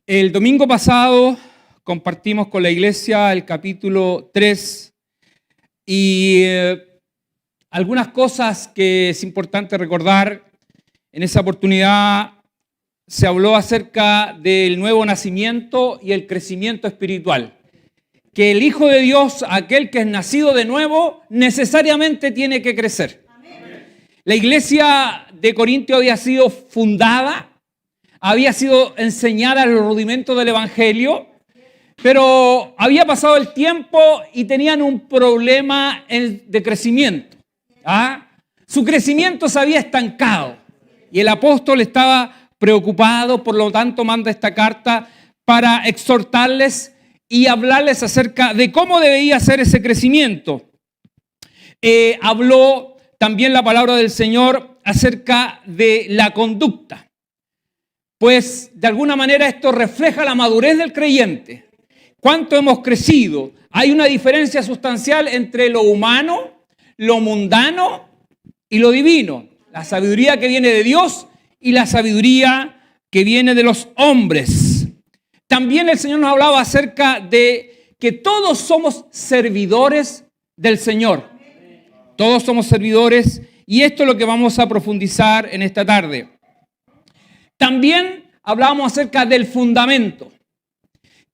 El domingo pasado compartimos con la iglesia el capítulo 3 y algunas cosas que es importante recordar. En esa oportunidad se habló acerca del nuevo nacimiento y el crecimiento espiritual. Que el Hijo de Dios, aquel que es nacido de nuevo, necesariamente tiene que crecer. La iglesia de Corintio había sido fundada, había sido enseñada los rudimentos del Evangelio, pero había pasado el tiempo y tenían un problema de crecimiento. Su crecimiento se había estancado y el apóstol estaba preocupado, por lo tanto manda esta carta para exhortarles y hablarles acerca de cómo debía ser ese crecimiento. Habló también la palabra del Señor acerca de la conducta. Pues de alguna manera esto refleja la madurez del creyente. ¿Cuánto hemos crecido? Hay una diferencia sustancial entre lo humano, lo mundano y lo divino. La sabiduría que viene de Dios y la sabiduría que viene de los hombres. También el Señor nos hablaba acerca de que todos somos servidores del Señor. Todos somos servidores y esto es lo que vamos a profundizar en esta tarde. También hablábamos acerca del fundamento,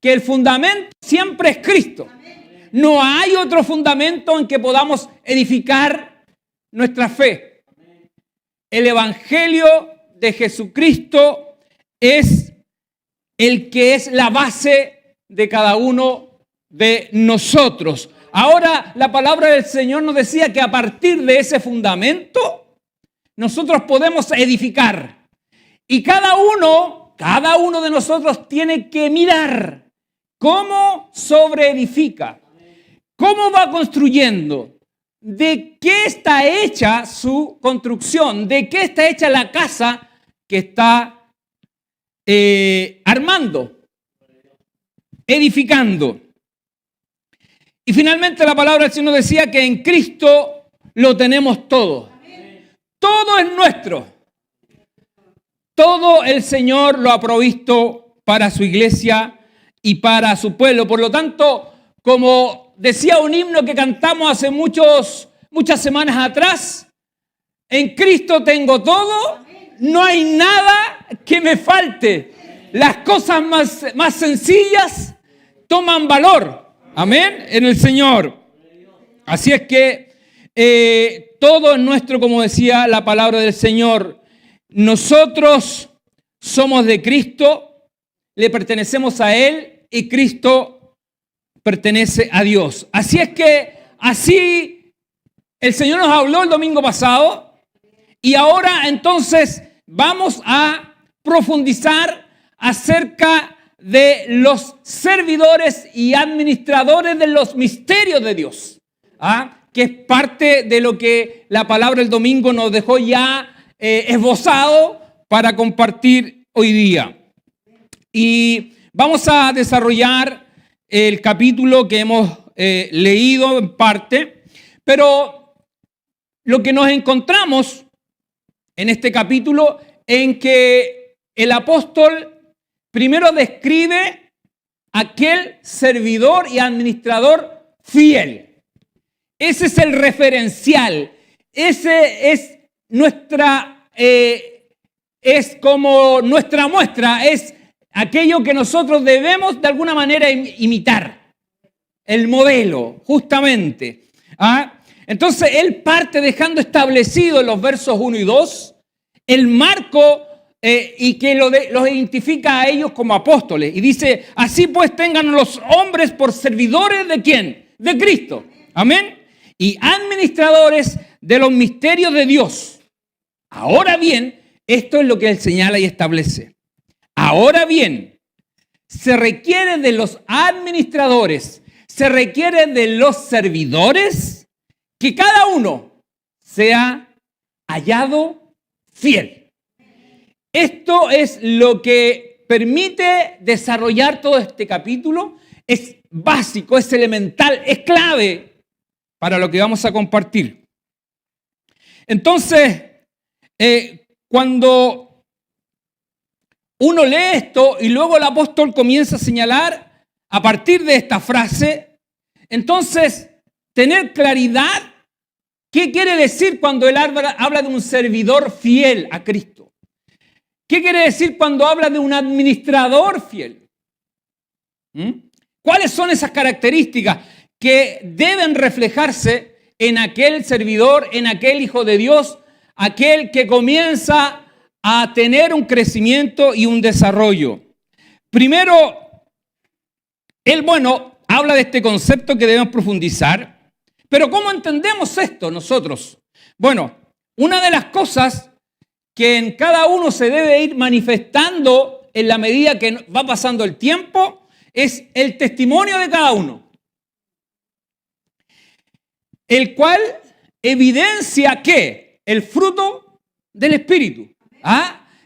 que el fundamento siempre es Cristo. No hay otro fundamento en que podamos edificar nuestra fe. El Evangelio de Jesucristo es el que es la base de cada uno de nosotros. Ahora la palabra del Señor nos decía que a partir de ese fundamento nosotros podemos edificar. Y cada uno de nosotros tiene que mirar cómo sobreedifica, cómo va construyendo, de qué está hecha su construcción, de qué está hecha la casa que está armando, edificando. Y finalmente la palabra del Señor decía que en Cristo lo tenemos todo. Todo es nuestro. Todo el Señor lo ha provisto para su iglesia y para su pueblo. Por lo tanto, como decía un himno que cantamos hace muchas semanas atrás, en Cristo tengo todo, no hay nada que me falte. Las cosas más sencillas toman valor. Amén, en el Señor. Así es que todo es nuestro, como decía la palabra del Señor. Nosotros somos de Cristo, le pertenecemos a Él y Cristo pertenece a Dios. Así es que así el Señor nos habló el domingo pasado y ahora entonces vamos a profundizar acerca de los servidores y administradores de los misterios de Dios, que es parte de lo que la palabra del domingo nos dejó ya esbozado para compartir hoy día. Y vamos a desarrollar el capítulo que hemos leído en parte, pero lo que nos encontramos en este capítulo en que el apóstol primero describe aquel servidor y administrador fiel. Ese es el referencial. Ese es es como nuestra muestra, es aquello que nosotros debemos de alguna manera imitar. El modelo, justamente. Entonces, él parte dejando establecido en los versos 1 y 2 el marco y que los identifica a ellos como apóstoles. Y dice, así pues tengan los hombres por servidores ¿de quién? De Cristo. Amén. Y administradores de los misterios de Dios. Ahora bien, esto es lo que él señala y establece. Ahora bien, se requiere de los administradores, se requiere de los servidores, que cada uno sea hallado fiel. Esto es lo que permite desarrollar todo este capítulo. Es básico, es elemental, es clave para lo que vamos a compartir. Entonces, cuando uno lee esto y luego el apóstol comienza a señalar a partir de esta frase, entonces, tener claridad, ¿qué quiere decir cuando él habla de un servidor fiel a Cristo? ¿Qué quiere decir cuando habla de un administrador fiel? ¿Cuáles son esas características que deben reflejarse en aquel servidor, en aquel hijo de Dios, aquel que comienza a tener un crecimiento y un desarrollo? Primero, él, habla de este concepto que debemos profundizar, pero ¿cómo entendemos esto nosotros? Bueno, una de las cosas que en cada uno se debe ir manifestando en la medida que va pasando el tiempo es el testimonio de cada uno, el cual evidencia que el fruto del Espíritu,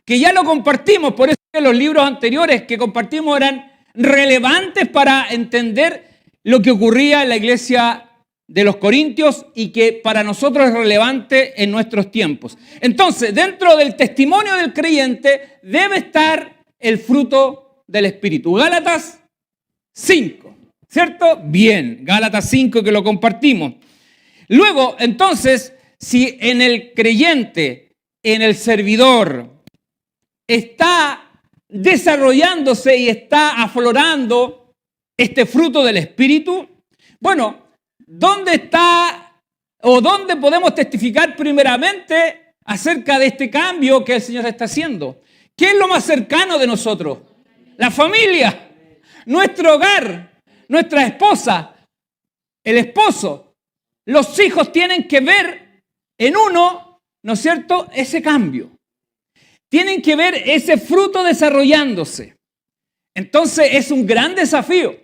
que ya lo compartimos, por eso que los libros anteriores que compartimos eran relevantes para entender lo que ocurría en la iglesia de los Corintios y que para nosotros es relevante en nuestros tiempos. Entonces, dentro del testimonio del creyente debe estar el fruto del Espíritu. Gálatas 5, ¿cierto? Bien, Gálatas 5 que lo compartimos. Luego, entonces, si en el creyente, en el servidor, está desarrollándose y está aflorando este fruto del Espíritu, ¿dónde está o dónde podemos testificar primeramente acerca de este cambio que el Señor está haciendo? ¿Qué es lo más cercano de nosotros? La familia, nuestro hogar, nuestra esposa, el esposo. Los hijos tienen que ver en uno, ¿no es cierto?, ese cambio. Tienen que ver ese fruto desarrollándose. Entonces es un gran desafío,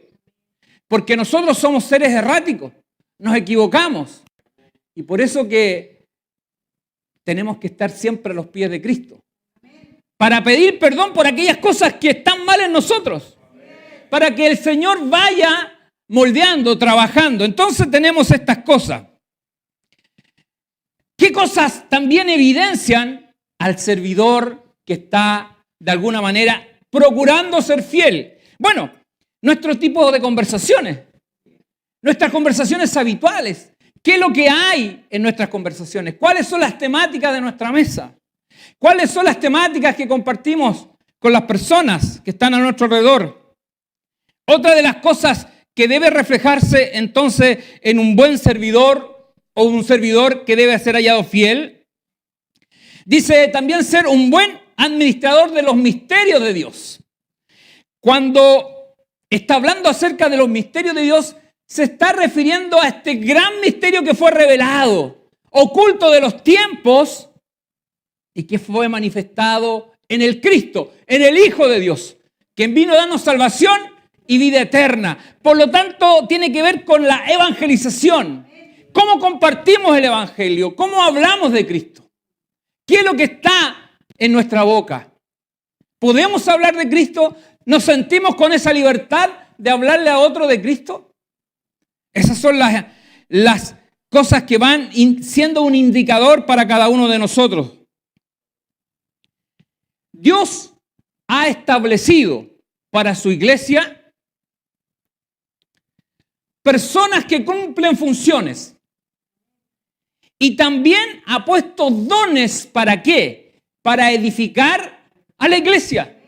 porque nosotros somos seres erráticos, nos equivocamos. Y por eso que tenemos que estar siempre a los pies de Cristo, para pedir perdón por aquellas cosas que están mal en nosotros, para que el Señor vaya moldeando, trabajando. Entonces tenemos estas cosas. ¿Qué cosas también evidencian al servidor que está de alguna manera procurando ser fiel? Nuestro tipo de conversaciones, nuestras conversaciones habituales. ¿Qué es lo que hay en nuestras conversaciones? ¿Cuáles son las temáticas de nuestra mesa? ¿Cuáles son las temáticas que compartimos con las personas que están a nuestro alrededor? Otra de las cosas que debe reflejarse entonces en un buen servidor o un servidor que debe ser hallado fiel, dice también ser un buen administrador de los misterios de Dios. Cuando está hablando acerca de los misterios de Dios, se está refiriendo a este gran misterio que fue revelado, oculto de los tiempos y que fue manifestado en el Cristo, en el Hijo de Dios, quien vino a darnos salvación y vida eterna. Por lo tanto, tiene que ver con la evangelización. ¿Cómo compartimos el evangelio? ¿Cómo hablamos de Cristo? ¿Qué es lo que está en nuestra boca? ¿Podemos hablar de Cristo? ¿Nos sentimos con esa libertad de hablarle a otro de Cristo? Esas son las cosas que van siendo un indicador para cada uno de nosotros. Dios ha establecido para su iglesia personas que cumplen funciones. Y también ha puesto dones, ¿para qué? Para edificar a la iglesia.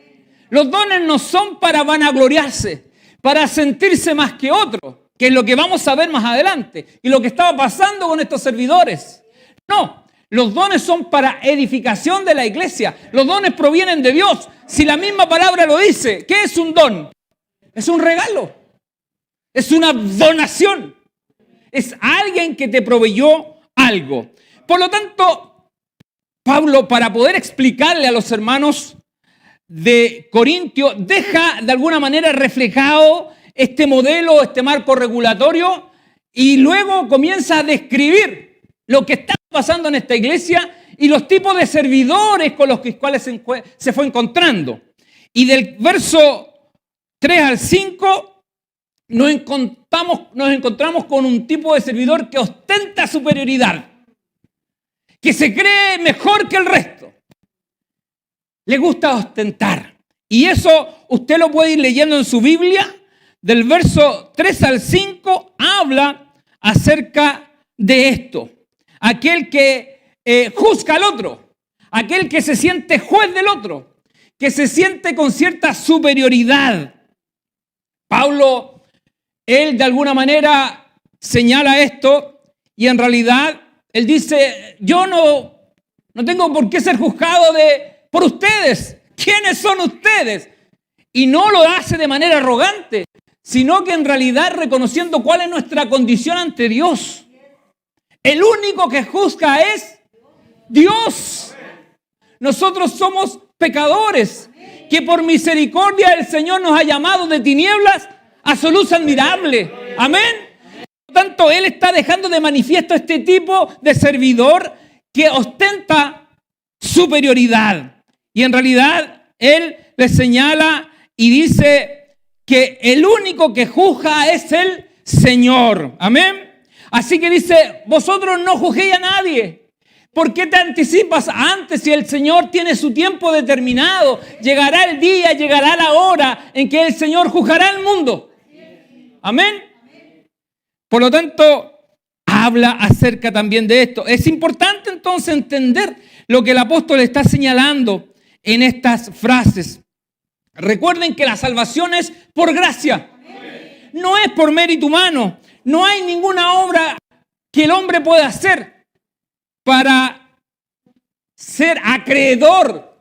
Los dones no son para vanagloriarse, para sentirse más que otro, que es lo que vamos a ver más adelante, y lo que estaba pasando con estos servidores. No, los dones son para edificación de la iglesia. Los dones provienen de Dios. Si la misma palabra lo dice, ¿qué es un don? Es un regalo, es una donación, es alguien que te proveyó algo. Por lo tanto, Pablo, para poder explicarle a los hermanos de Corintio, deja de alguna manera reflejado este modelo, este marco regulatorio, y luego comienza a describir lo que está pasando en esta iglesia y los tipos de servidores con los cuales se fue encontrando. Y del verso 3 al 5 nos encontramos con un tipo de servidor que ostenta superioridad, que se cree mejor que el resto. Le gusta ostentar. Y eso usted lo puede ir leyendo en su Biblia. Del verso 3 al 5 habla acerca de esto. Aquel que juzga al otro, aquel que se siente juez del otro, que se siente con cierta superioridad. Pablo, él de alguna manera señala esto y en realidad él dice, yo no tengo por qué ser juzgado por ustedes. ¿Quiénes son ustedes? Y no lo hace de manera arrogante, sino que en realidad reconociendo cuál es nuestra condición ante Dios. El único que juzga es Dios. Nosotros somos pecadores, que por misericordia el Señor nos ha llamado de tinieblas a su luz admirable. Amén. Por lo tanto, Él está dejando de manifiesto este tipo de servidor que ostenta superioridad. Y en realidad, Él le señala y dice que el único que juzga es el Señor. Amén. Así que dice, vosotros no juzguéis a nadie. ¿Por qué te anticipas antes si el Señor tiene su tiempo determinado? Llegará el día, llegará la hora en que el Señor juzgará el mundo. Amén. Por lo tanto, habla acerca también de esto. Es importante entonces entender lo que el apóstol está señalando en estas frases. Recuerden que la salvación es por gracia. No es por mérito humano. No hay ninguna obra que el hombre pueda hacer para ser acreedor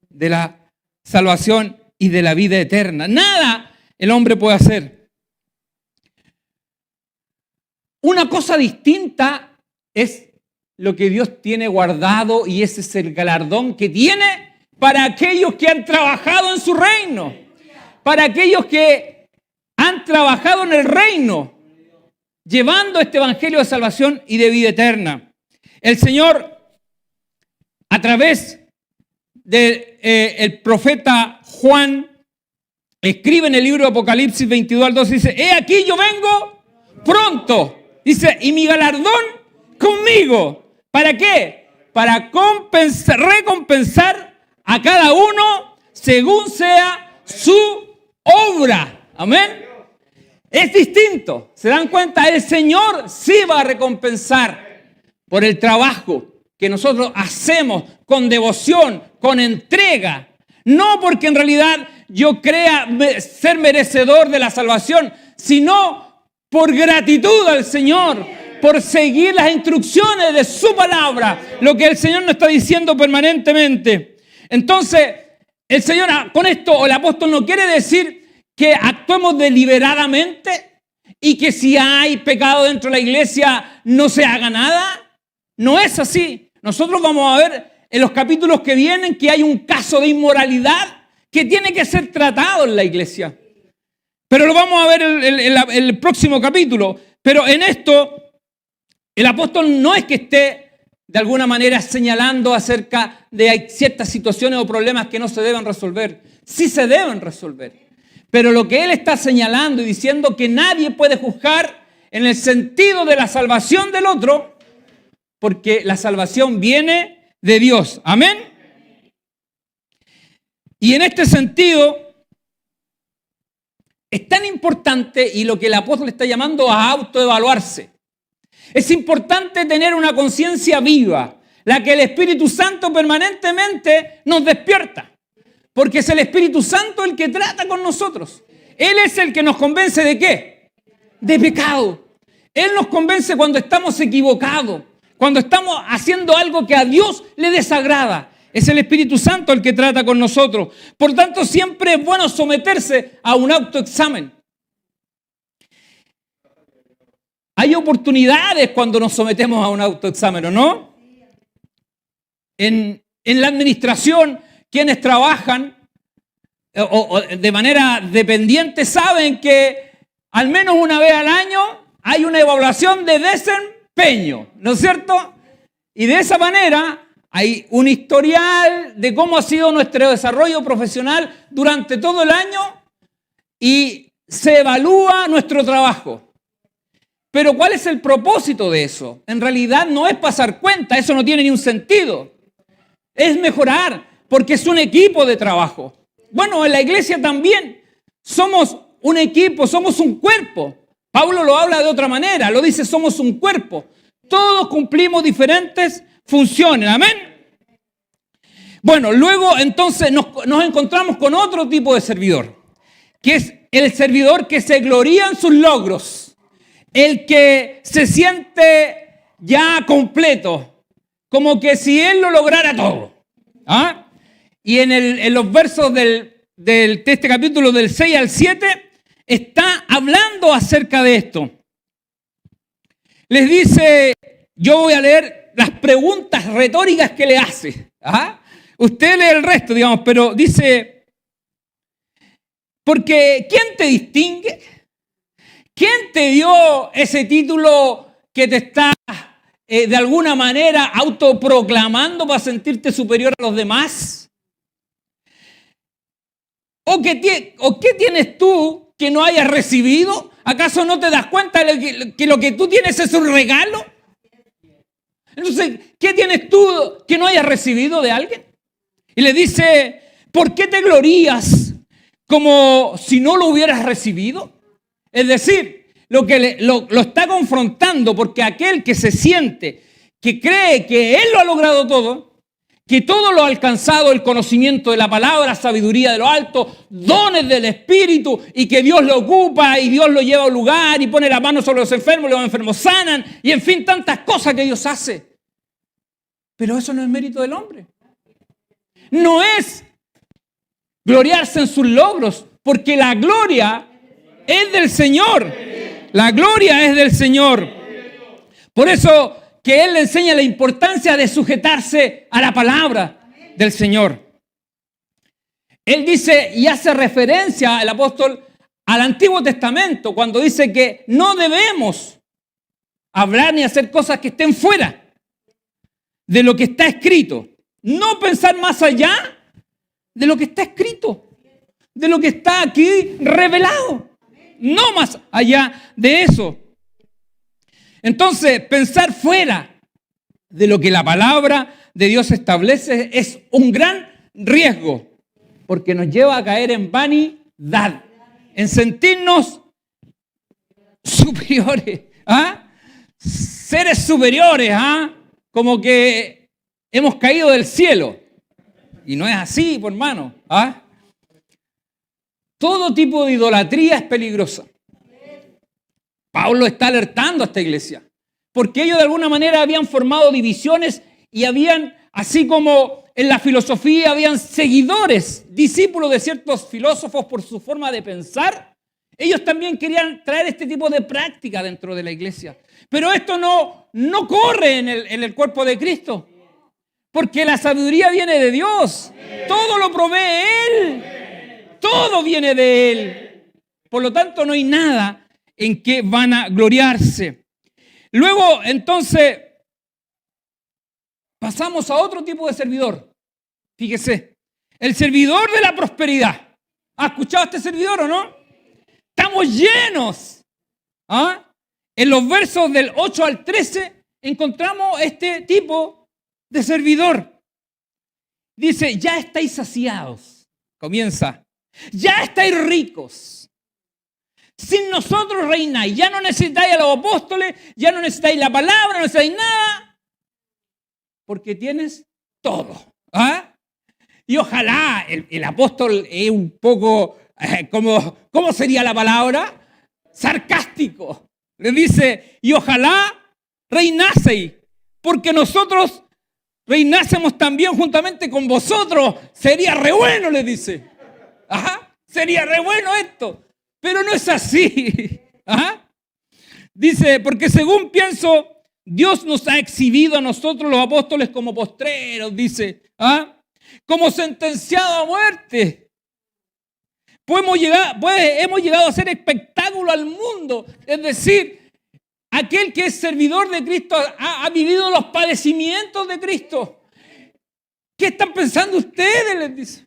de la salvación y de la vida eterna. Nada el hombre puede hacer. Una cosa distinta es lo que Dios tiene guardado y ese es el galardón que tiene para aquellos que han trabajado en su reino, para aquellos que han trabajado en el reino, llevando este evangelio de salvación y de vida eterna. El Señor, a través del profeta Juan, escribe en el libro de Apocalipsis 22 al 12, dice, he aquí yo vengo pronto. Dice, y mi galardón conmigo. ¿Para qué? Para recompensar a cada uno según sea su obra. Amén. Es distinto. ¿Se dan cuenta? El Señor sí va a recompensar por el trabajo que nosotros hacemos con devoción, con entrega. No porque en realidad yo crea ser merecedor de la salvación, sino por gratitud al Señor, por seguir las instrucciones de su palabra, lo que el Señor nos está diciendo permanentemente. Entonces, el Señor con esto, o el apóstol no quiere decir que actuemos deliberadamente y que si hay pecado dentro de la iglesia no se haga nada. No es así. Nosotros vamos a ver en los capítulos que vienen que hay un caso de inmoralidad que tiene que ser tratado en la iglesia. Pero lo vamos a ver en el próximo capítulo. Pero en esto, el apóstol no es que esté de alguna manera señalando acerca de ciertas situaciones o problemas que no se deben resolver. Sí se deben resolver. Pero lo que él está señalando y diciendo que nadie puede juzgar en el sentido de la salvación del otro, porque la salvación viene de Dios. Amén. Y en este sentido, es tan importante y lo que el apóstol está llamando a autoevaluarse. Es importante tener una conciencia viva, la que el Espíritu Santo permanentemente nos despierta. Porque es el Espíritu Santo el que trata con nosotros. Él es el que nos convence ¿de qué? De pecado. Él nos convence cuando estamos equivocados, cuando estamos haciendo algo que a Dios le desagrada. Es el Espíritu Santo el que trata con nosotros. Por tanto, siempre es bueno someterse a un autoexamen. Hay oportunidades cuando nos sometemos a un autoexamen, ¿o no? En la administración, quienes trabajan o de manera dependiente saben que al menos una vez al año hay una evaluación de desempeño, ¿no es cierto? Y de esa manera hay un historial de cómo ha sido nuestro desarrollo profesional durante todo el año y se evalúa nuestro trabajo. Pero ¿cuál es el propósito de eso? En realidad no es pasar cuenta, eso no tiene ni un sentido. Es mejorar, porque es un equipo de trabajo. Bueno, en la iglesia también somos un equipo, somos un cuerpo. Pablo lo habla de otra manera, lo dice, somos un cuerpo. Todos cumplimos diferentes funciones, amén. Bueno, luego entonces nos encontramos con otro tipo de servidor, que es el servidor que se gloría en sus logros, el que se siente ya completo, como que si él lo lograra todo. ¿Ah? Y en los versos de este capítulo del 6 al 7 está hablando acerca de esto. Les dice, yo voy a leer las preguntas retóricas que le hace. ¿Ah? Usted lee el resto, digamos, pero dice, porque ¿quién te distingue? ¿Quién te dio ese título que te está de alguna manera autoproclamando para sentirte superior a los demás? ¿O qué tienes tú que no hayas recibido? ¿Acaso no te das cuenta que lo que tú tienes es un regalo? Entonces, ¿qué tienes tú que no hayas recibido de alguien? Y le dice, ¿por qué te glorías como si no lo hubieras recibido? Es decir, lo está confrontando, porque aquel que se siente, que cree que él lo ha logrado todo, que todo lo ha alcanzado, el conocimiento de la palabra, sabiduría de lo alto, dones del Espíritu, y que Dios lo ocupa y Dios lo lleva a un lugar y pone la mano sobre los enfermos, los enfermos sanan, y en fin, tantas cosas que Dios hace. Pero eso no es mérito del hombre. No es gloriarse en sus logros, porque la gloria es del Señor. La gloria es del Señor. Por eso que Él le enseña la importancia de sujetarse a la palabra del Señor. Él dice y hace referencia, el apóstol, al Antiguo Testamento, cuando dice que no debemos hablar ni hacer cosas que estén fuera de lo que está escrito. No pensar más allá de lo que está escrito, de lo que está aquí revelado. No más allá de eso. Entonces, pensar fuera de lo que la palabra de Dios establece es un gran riesgo, porque nos lleva a caer en vanidad, en sentirnos superiores, seres superiores, como que hemos caído del cielo. Y no es así, por hermano. Todo tipo de idolatría es peligrosa. Pablo está alertando a esta iglesia, porque ellos de alguna manera habían formado divisiones y habían, así como en la filosofía, habían seguidores, discípulos de ciertos filósofos por su forma de pensar. Ellos también querían traer este tipo de práctica dentro de la iglesia. Pero esto no corre en el cuerpo de Cristo, porque la sabiduría viene de Dios. Todo lo provee Él. Todo viene de Él. Por lo tanto, no hay nada en que van a gloriarse. Luego, entonces, pasamos a otro tipo de servidor. Fíjese, el servidor de la prosperidad. ¿Ha escuchado este servidor o no? Estamos llenos. En los versos del 8 al 13 encontramos este tipo de servidor. Dice, ya estáis saciados. Comienza. Ya estáis ricos. Sin nosotros reináis. Ya no necesitáis a los apóstoles, ya no necesitáis la palabra, no necesitáis nada. Porque tienes todo. Y ojalá el apóstol es un poco, ¿cómo sería la palabra? Sarcástico. Le dice, y ojalá reinaseis, porque nosotros reinásemos también juntamente con vosotros. Sería re bueno, le dice. Sería re bueno esto. Pero no es así. Dice, porque según pienso, Dios nos ha exhibido a nosotros los apóstoles como postreros, dice, como sentenciados a muerte. Pues hemos llegado a ser espectáculo al mundo. Es decir, aquel que es servidor de Cristo ha vivido los padecimientos de Cristo. ¿Qué están pensando ustedes? Les dice.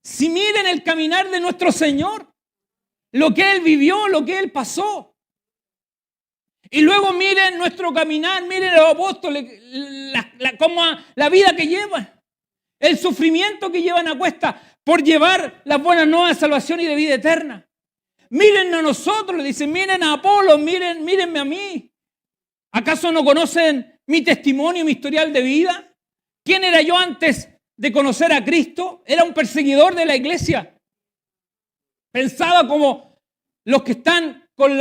Si miren el caminar de nuestro Señor, lo que Él vivió, lo que Él pasó. Y luego miren nuestro caminar, miren los apóstoles, la vida que llevan. el sufrimiento que llevan a cuesta por llevar las buenas nuevas de salvación y de vida eterna. Miren a nosotros, le dicen, miren a Apolo, mírenme a mí. ¿Acaso no conocen mi testimonio, mi historial de vida? ¿Quién era yo antes de conocer a Cristo? Era un perseguidor de la iglesia. Pensaba como los que están con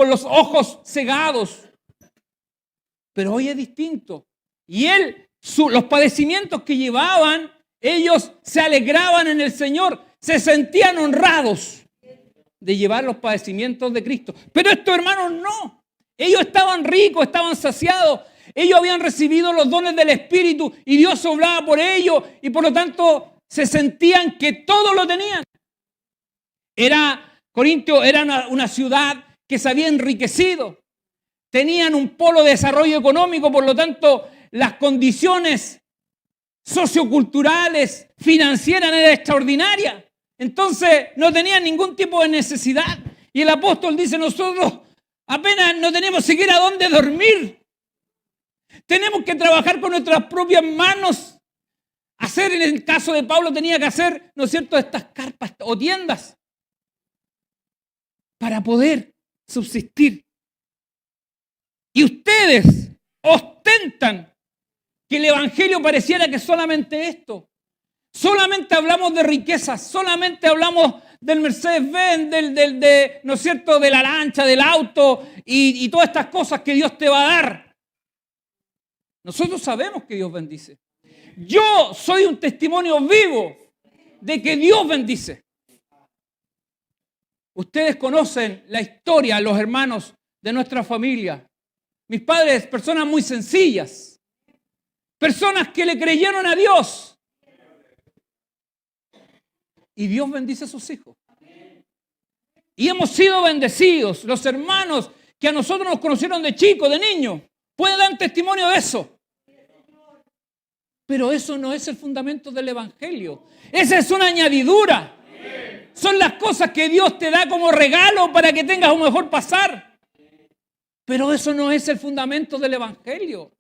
los ojos cegados. Pero hoy es distinto. Y los padecimientos que llevaban, ellos se alegraban en el Señor, se sentían honrados de llevar los padecimientos de Cristo. Pero estos hermanos no. Ellos estaban ricos, estaban saciados. Ellos habían recibido los dones del Espíritu y Dios obraba por ellos y por lo tanto se sentían que todo lo tenían. Corintio era una ciudad que se había enriquecido. Tenían un polo de desarrollo económico, por lo tanto las condiciones socioculturales, financieras eran extraordinarias. Entonces no tenían ningún tipo de necesidad. Y el apóstol dice, nosotros apenas no tenemos siquiera dónde dormir. Tenemos que trabajar con nuestras propias manos. En el caso de Pablo tenía que hacer, ¿no es cierto?, estas carpas o tiendas para poder subsistir. Y ustedes ostentan que el evangelio pareciera que solamente esto. Solamente hablamos de riquezas, solamente hablamos del Mercedes-Benz, ¿no es cierto?, de la lancha, del auto y todas estas cosas que Dios te va a dar. Nosotros sabemos que Dios bendice. Yo soy un testimonio vivo de que Dios bendice. Ustedes conocen la historia, los hermanos de nuestra familia. Mis padres, personas muy sencillas, personas que le creyeron a Dios. Y Dios bendice a sus hijos. Y hemos sido bendecidos. Los hermanos que a nosotros nos conocieron de chicos, de niños, pueden dar testimonio de eso. Pero eso no es el fundamento del evangelio. Esa es una añadidura. Son las cosas que Dios te da como regalo para que tengas un mejor pasar. Pero eso no es el fundamento del evangelio.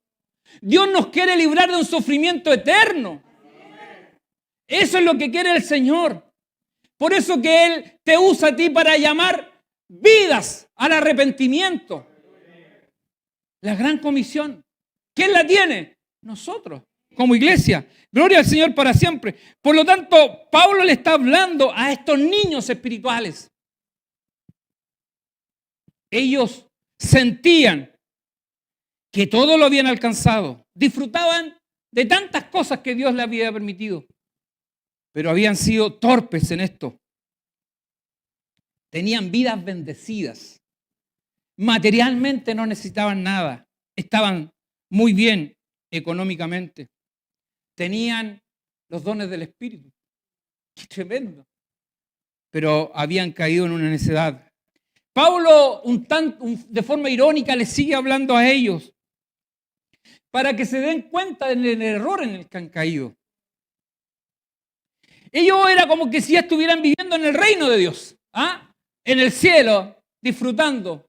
Dios nos quiere librar de un sufrimiento eterno. Eso es lo que quiere el Señor. Por eso que Él te usa a ti para llamar vidas al arrepentimiento. La gran comisión. ¿Quién la tiene? Nosotros, como iglesia. Gloria al Señor para siempre. Por lo tanto, Pablo le está hablando a estos niños espirituales. Ellos sentían que todo lo habían alcanzado. Disfrutaban de tantas cosas que Dios les había permitido. Pero habían sido torpes en esto. Tenían vidas bendecidas. Materialmente no necesitaban nada. Estaban muy bien económicamente. Tenían los dones del Espíritu. ¡Qué tremendo! Pero habían caído en una necedad. Pablo, de forma irónica, les sigue hablando a ellos para que se den cuenta del error en el que han caído. Ellos era como que si estuvieran viviendo en el reino de Dios, en el cielo, disfrutando,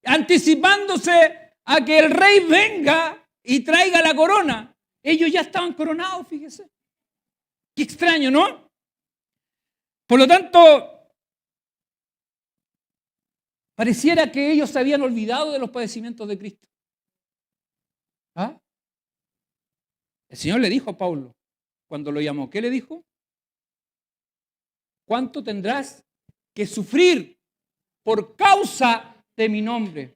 anticipándose a que el rey venga y traiga la corona. Ellos ya estaban coronados, fíjese. Qué extraño, ¿no? Por lo tanto, pareciera que ellos se habían olvidado de los padecimientos de Cristo. El Señor le dijo a Pablo, cuando lo llamó, ¿qué le dijo? ¿Cuánto tendrás que sufrir por causa de mi nombre?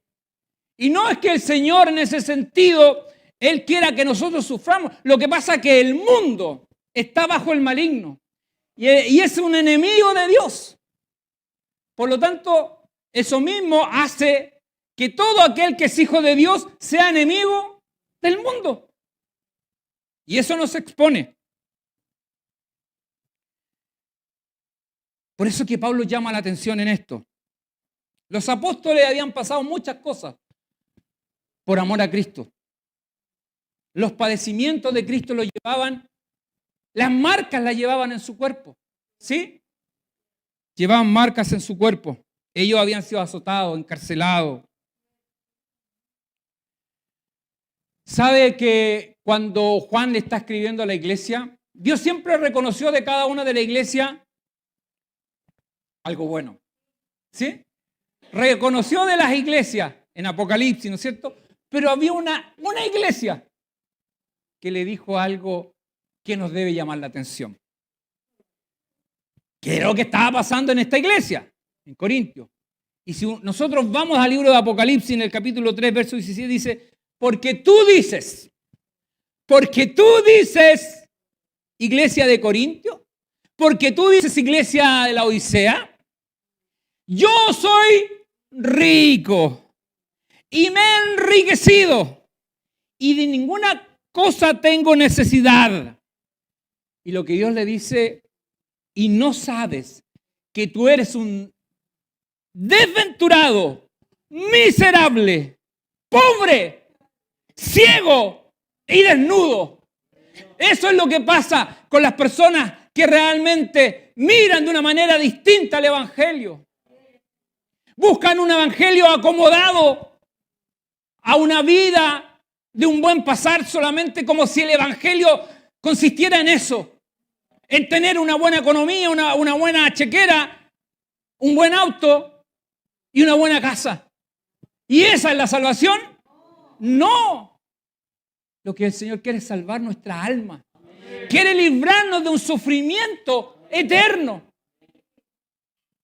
Y no es que el Señor en ese sentido, Él quiera que nosotros suframos. Lo que pasa es que el mundo está bajo el maligno y es un enemigo de Dios. Por lo tanto, eso mismo hace que todo aquel que es hijo de Dios sea enemigo del mundo. Y eso nos expone. Por eso que Pablo llama la atención en esto. Los apóstoles habían pasado muchas cosas por amor a Cristo. Los padecimientos de Cristo los llevaban, las marcas las llevaban en su cuerpo. ¿Sí? Llevaban marcas en su cuerpo. Ellos habían sido azotados, encarcelados. ¿Sabe que cuando Juan le está escribiendo a la iglesia, Dios siempre reconoció de cada una de la iglesia algo bueno. ¿Sí? Reconoció de las iglesias en Apocalipsis, ¿no es cierto? Pero había una iglesia que le dijo algo que nos debe llamar la atención. ¿Qué es lo que estaba pasando en esta iglesia? En Corintios. Y si nosotros vamos al libro de Apocalipsis, en el capítulo 3, verso 17, dice, porque tú dices, iglesia de Corintios, porque tú dices, iglesia de la Odisea, yo soy rico y me he enriquecido y de ninguna cosa tengo necesidad. Y lo que Dios le dice, y no sabes que tú eres un desventurado, miserable, pobre, ciego y desnudo. Eso es lo que pasa con las personas que realmente miran de una manera distinta al Evangelio. Buscan un Evangelio acomodado a una vida de un buen pasar solamente como si el Evangelio consistiera en eso. En tener una buena economía, una buena chequera, un buen auto y una buena casa. ¿Y esa es la salvación? No. Lo que el Señor quiere es salvar nuestra alma. Quiere librarnos de un sufrimiento eterno.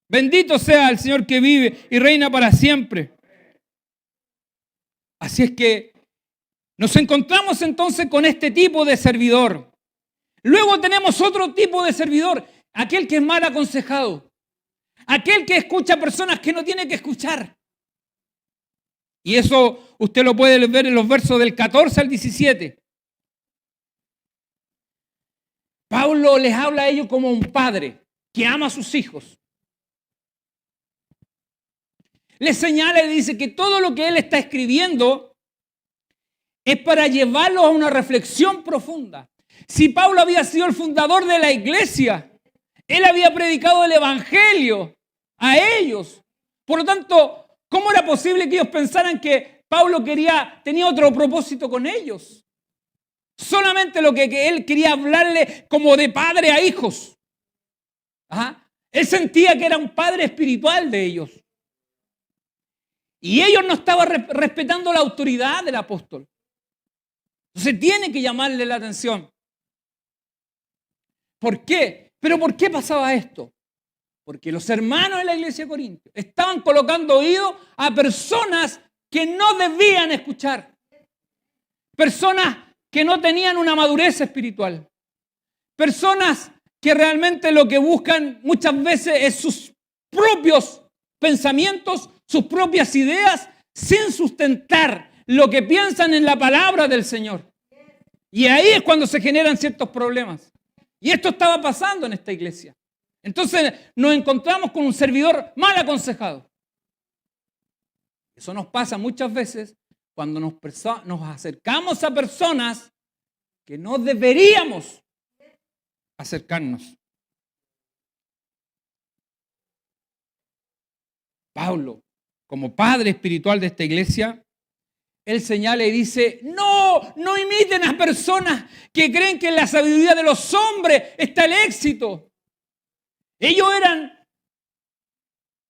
Bendito sea el Señor que vive y reina para siempre. Así es que nos encontramos entonces con este tipo de servidor. Luego tenemos otro tipo de servidor, aquel que es mal aconsejado, aquel que escucha a personas que no tiene que escuchar. Y eso usted lo puede ver en los versos del 14 al 17. Pablo les habla a ellos como un padre que ama a sus hijos. Les señala y dice que todo lo que él está escribiendo es para llevarlos a una reflexión profunda. Si Pablo había sido el fundador de la iglesia, él había predicado el evangelio a ellos. Por lo tanto, ¿cómo era posible que ellos pensaran que Pablo tenía otro propósito con ellos? Solamente lo que él quería hablarle como de padre a hijos. Ajá. Él sentía que era un padre espiritual de ellos. Y ellos no estaban respetando la autoridad del apóstol. Entonces tiene que llamarle la atención. ¿Por qué? ¿Pero por qué pasaba esto? Porque los hermanos de la iglesia de Corintios estaban colocando oídos a personas que no debían escuchar. Personas que no tenían una madurez espiritual. Personas que realmente lo que buscan muchas veces es sus propios pensamientos, sus propias ideas, sin sustentar lo que piensan en la palabra del Señor. Y ahí es cuando se generan ciertos problemas. Y esto estaba pasando en esta iglesia. Entonces nos encontramos con un servidor mal aconsejado. Eso nos pasa muchas veces cuando nos acercamos a personas que no deberíamos acercarnos. Pablo, como padre espiritual de esta iglesia, él señala y dice, no imiten a personas que creen que en la sabiduría de los hombres está el éxito. Ellos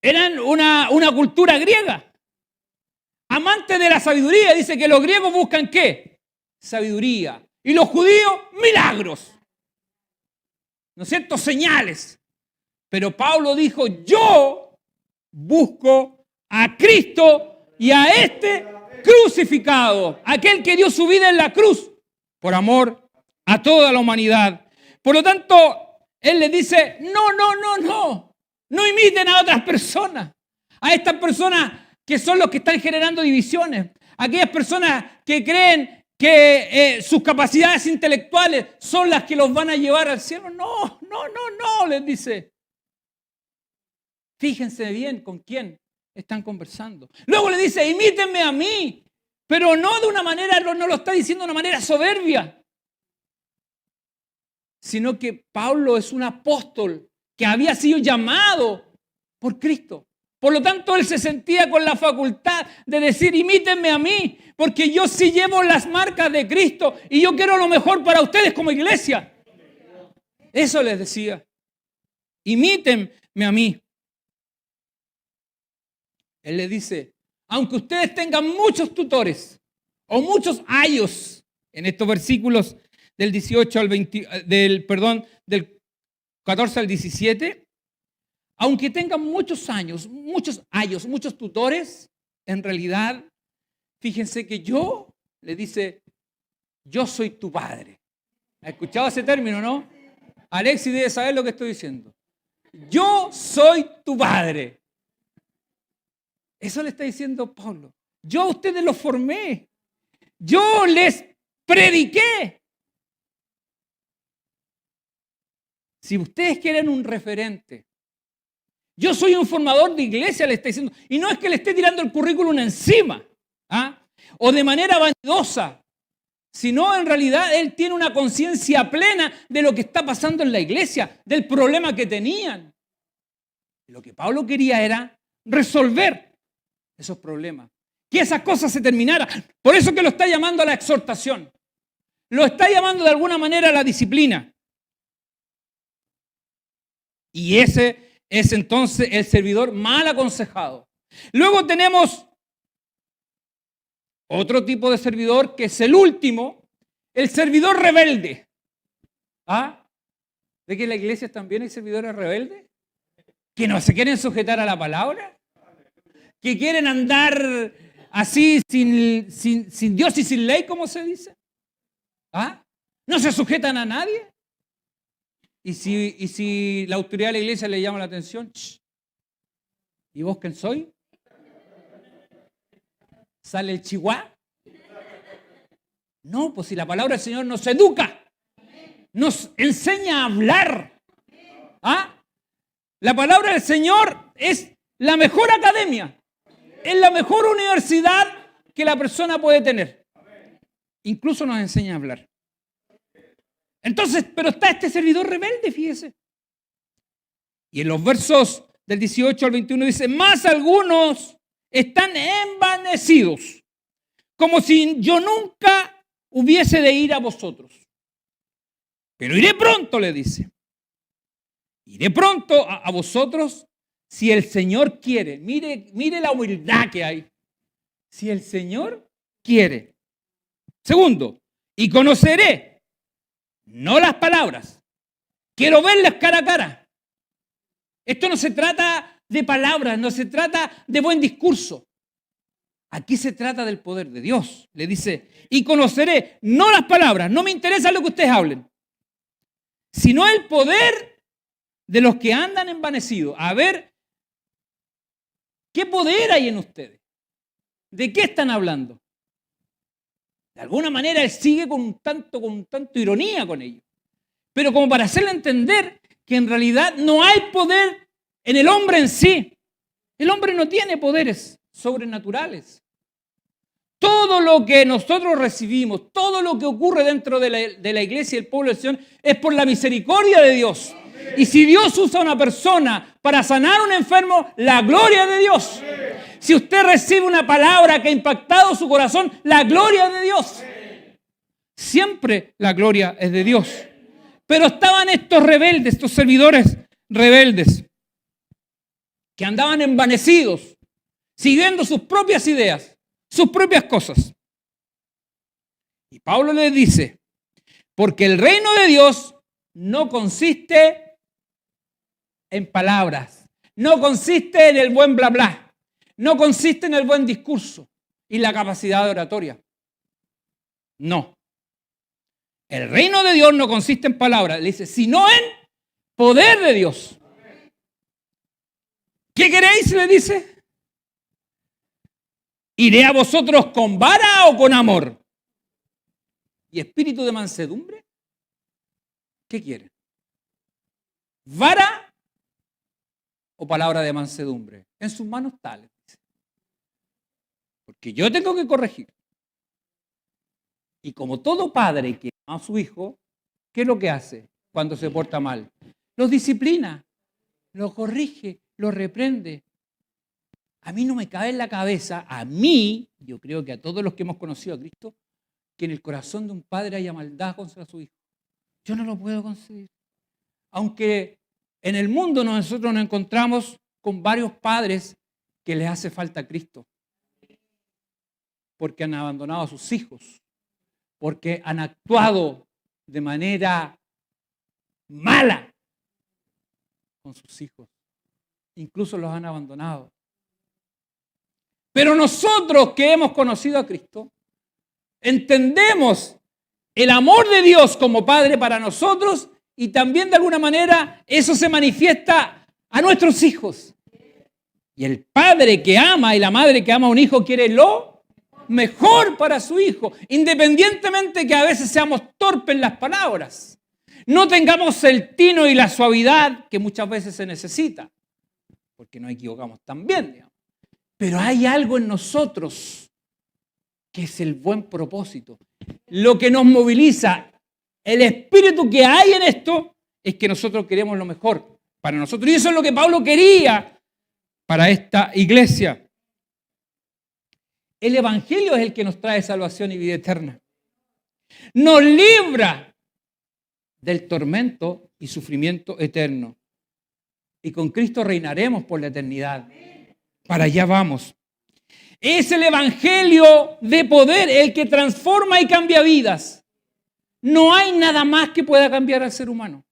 eran una cultura griega, amantes de la sabiduría. Dice que los griegos buscan ¿qué? Sabiduría. Y los judíos, milagros. ¿No es cierto? Señales. Pero Pablo dijo, yo busco a Cristo y a este crucificado, aquel que dio su vida en la cruz por amor a toda la humanidad. Por lo tanto, él le dice, no imiten a otras personas, a estas personas que son los que están generando divisiones, aquellas personas que creen que sus capacidades intelectuales son las que los van a llevar al cielo. No, les dice. Fíjense bien con quién están conversando. Luego le dice, imítenme a mí, pero no de una manera, no lo está diciendo de una manera soberbia, sino que Pablo es un apóstol que había sido llamado por Cristo. Por lo tanto, él se sentía con la facultad de decir, imítenme a mí, porque yo sí llevo las marcas de Cristo y yo quiero lo mejor para ustedes como iglesia. Eso les decía. Imítenme a mí. Él les dice, aunque ustedes tengan muchos tutores o muchos ayos en estos versículos del 18 al 20, del 14 al 17, aunque tengan muchos años, muchos ayos, muchos tutores, en realidad, fíjense que le dice, yo soy tu padre. ¿Ha escuchado ese término, no? Alexis debe saber lo que estoy diciendo. Yo soy tu padre. Eso le está diciendo Pablo. Yo a ustedes los formé. Yo les prediqué. Si ustedes quieren un referente, yo soy un formador de iglesia, le está diciendo. Y no es que le esté tirando el currículum encima, o de manera vanidosa, sino en realidad él tiene una conciencia plena de lo que está pasando en la iglesia, del problema que tenían. Lo que Pablo quería era resolver esos problemas, que esas cosas se terminaran. Por eso que lo está llamando a la exhortación, lo está llamando de alguna manera a la disciplina. Y ese es entonces el servidor mal aconsejado. Luego tenemos otro tipo de servidor que es el último, el servidor rebelde. ¿Ve que en la iglesia también hay servidores rebeldes? Que no se quieren sujetar a la palabra, que quieren andar así sin Dios y sin ley, como se dice. No se sujetan a nadie. Y si la autoridad de la iglesia le llama la atención, ¿y vos quién soy? ¿Sale el chihuahua? No, pues si la palabra del Señor nos educa, nos enseña a hablar. La palabra del Señor es la mejor academia, es la mejor universidad que la persona puede tener. Incluso nos enseña a hablar. Entonces, pero está este servidor rebelde, fíjese. Y en los versos del 18 al 21 dice, más algunos están envanecidos, como si yo nunca hubiese de ir a vosotros. Pero iré pronto, le dice. Iré pronto a vosotros si el Señor quiere. Mire la humildad que hay. Si el Señor quiere. Segundo, y conoceré, no las palabras. Quiero verlas cara a cara. Esto no se trata de palabras, no se trata de buen discurso. Aquí se trata del poder de Dios. Le dice, y conoceré, no las palabras, no me interesa lo que ustedes hablen, sino el poder de los que andan envanecidos. A ver, ¿qué poder hay en ustedes? ¿De qué están hablando? De alguna manera él sigue con un tanto ironía con ellos. Pero como para hacerle entender que en realidad no hay poder en el hombre en sí. El hombre no tiene poderes sobrenaturales. Todo lo que nosotros recibimos, todo lo que ocurre dentro de la iglesia y el pueblo del Señor es por la misericordia de Dios. Y si Dios usa a una persona para sanar a un enfermo, la gloria de Dios. Si usted recibe una palabra que ha impactado su corazón, la gloria de Dios. Siempre la gloria es de Dios. Pero estaban estos rebeldes, estos servidores rebeldes, que andaban envanecidos, siguiendo sus propias ideas, sus propias cosas. Y Pablo les dice, porque el reino de Dios no consiste en palabras, no consiste en el buen bla bla, no consiste en el buen discurso y la capacidad de oratoria. No. El reino de Dios no consiste en palabras, le dice, sino en poder de Dios. ¿Qué queréis? Le dice. ¿Iré a vosotros con vara o con amor? ¿Y espíritu de mansedumbre? ¿Qué quieren? ¿Vara o palabra de mansedumbre? En sus manos tales. Porque yo tengo que corregir. Y como todo padre que ama a su hijo, ¿qué es lo que hace cuando se porta mal? Los disciplina, los corrige, los reprende. A mí no me cabe en la cabeza, yo creo que a todos los que hemos conocido a Cristo, que en el corazón de un padre haya maldad contra su hijo. Yo no lo puedo concebir. Aunque en el mundo nosotros nos encontramos con varios padres que les hace falta Cristo, porque han abandonado a sus hijos, porque han actuado de manera mala con sus hijos, incluso los han abandonado. Pero nosotros que hemos conocido a Cristo, entendemos el amor de Dios como Padre para nosotros y también de alguna manera eso se manifiesta a nuestros hijos. Y el padre que ama y la madre que ama a un hijo quiere lo mejor para su hijo, independientemente que a veces seamos torpes en las palabras. No tengamos el tino y la suavidad que muchas veces se necesita, porque nos equivocamos también, digamos. Pero hay algo en nosotros que es el buen propósito. Lo que nos moviliza, el espíritu que hay en esto, es que nosotros queremos lo mejor para nosotros. Y eso es lo que Pablo quería para esta iglesia. El Evangelio es el que nos trae salvación y vida eterna. Nos libra del tormento y sufrimiento eterno. Y con Cristo reinaremos por la eternidad. Para allá vamos. Es el Evangelio de poder el que transforma y cambia vidas. No hay nada más que pueda cambiar al ser humano.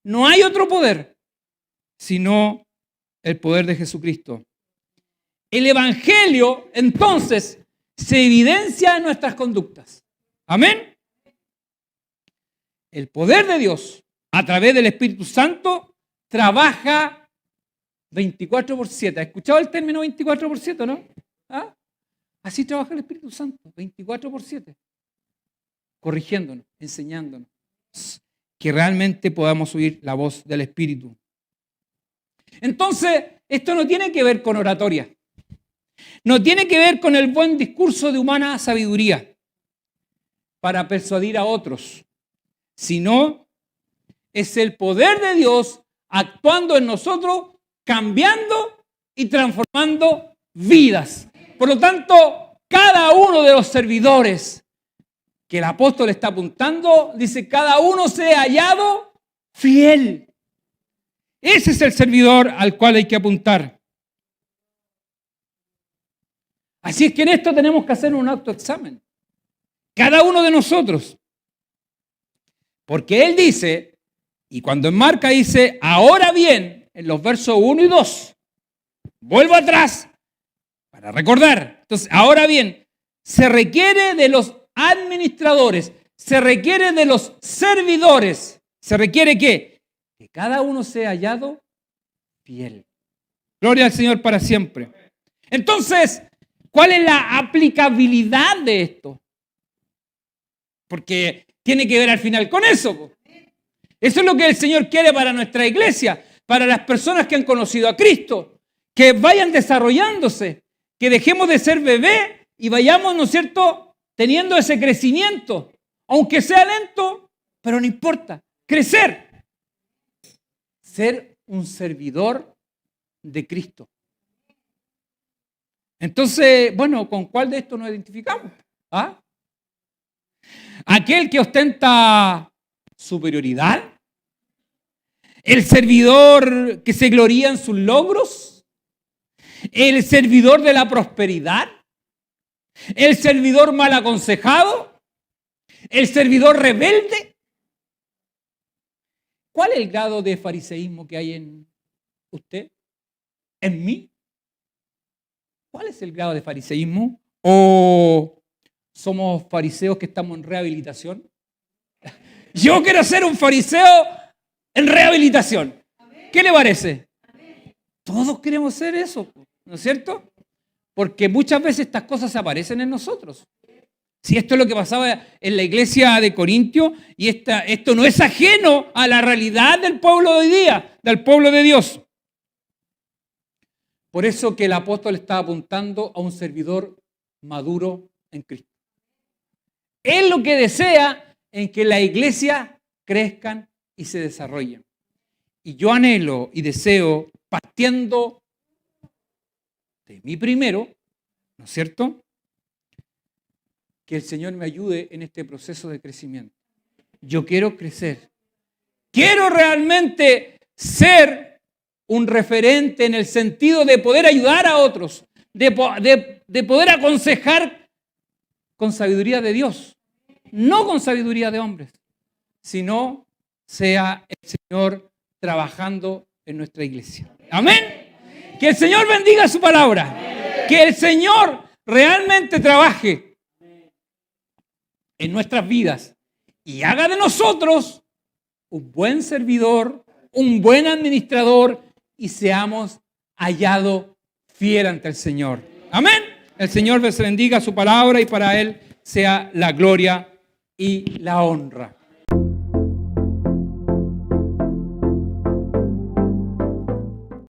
No hay otro poder, sino el poder de Jesucristo. El Evangelio, entonces, se evidencia en nuestras conductas. Amén. El poder de Dios, a través del Espíritu Santo, trabaja 24/7. ¿Has escuchado el término 24/7, no? ¿Ah? Así trabaja el Espíritu Santo, 24/7. Corrigiéndonos, enseñándonos. Que realmente podamos oír la voz del Espíritu. Entonces, esto no tiene que ver con oratoria. No tiene que ver con el buen discurso de humana sabiduría para persuadir a otros, sino es el poder de Dios actuando en nosotros, cambiando y transformando vidas. Por lo tanto, cada uno de los servidores que el apóstol está apuntando, dice, cada uno sea hallado fiel. Ese es el servidor al cual hay que apuntar. Así es que en esto tenemos que hacer un autoexamen. Cada uno de nosotros. Porque él dice, y cuando enmarca dice, ahora bien, en los versos 1 y 2, vuelvo atrás para recordar. Entonces, ahora bien, se requiere de los administradores, se requiere de los servidores, se requiere que cada uno sea hallado fiel. Gloria al Señor para siempre. Entonces, ¿cuál es la aplicabilidad de esto? Porque tiene que ver al final con eso. Eso es lo que el Señor quiere para nuestra iglesia, para las personas que han conocido a Cristo, que vayan desarrollándose, que dejemos de ser bebé y vayamos, ¿no es cierto?, teniendo ese crecimiento, aunque sea lento, pero no importa, crecer. Ser un servidor de Cristo. Entonces, bueno, ¿con cuál de estos nos identificamos? ¿Ah? ¿Aquel que ostenta superioridad? ¿El servidor que se gloría en sus logros? ¿El servidor de la prosperidad? ¿El servidor mal aconsejado? ¿El servidor rebelde? ¿Cuál es el grado de fariseísmo que hay en usted? ¿En mí? ¿Cuál es el grado de fariseísmo? ¿O somos fariseos que estamos en rehabilitación? Yo quiero ser un fariseo en rehabilitación. ¿Qué le parece? Todos queremos ser eso, ¿no es cierto? Porque muchas veces estas cosas aparecen en nosotros. Si esto es lo que pasaba en la iglesia de Corintio, y esto no es ajeno a la realidad del pueblo de hoy día, del pueblo de Dios. Por eso que el apóstol está apuntando a un servidor maduro en Cristo. Él lo que desea es que la iglesia crezcan y se desarrollen. Y yo anhelo y deseo, partiendo de mí primero, ¿no es cierto?, que el Señor me ayude en este proceso de crecimiento. Yo quiero crecer. quiero realmente ser un referente en el sentido de poder ayudar a otros, de poder aconsejar con sabiduría de Dios, no con sabiduría de hombres, sino sea el Señor trabajando en nuestra iglesia. Amén. Que el Señor bendiga su palabra. Que el Señor realmente trabaje en nuestras vidas y haga de nosotros un buen servidor, un buen administrador y seamos hallados fiel ante el Señor. Amén. El Señor les bendiga su palabra y para Él sea la gloria y la honra.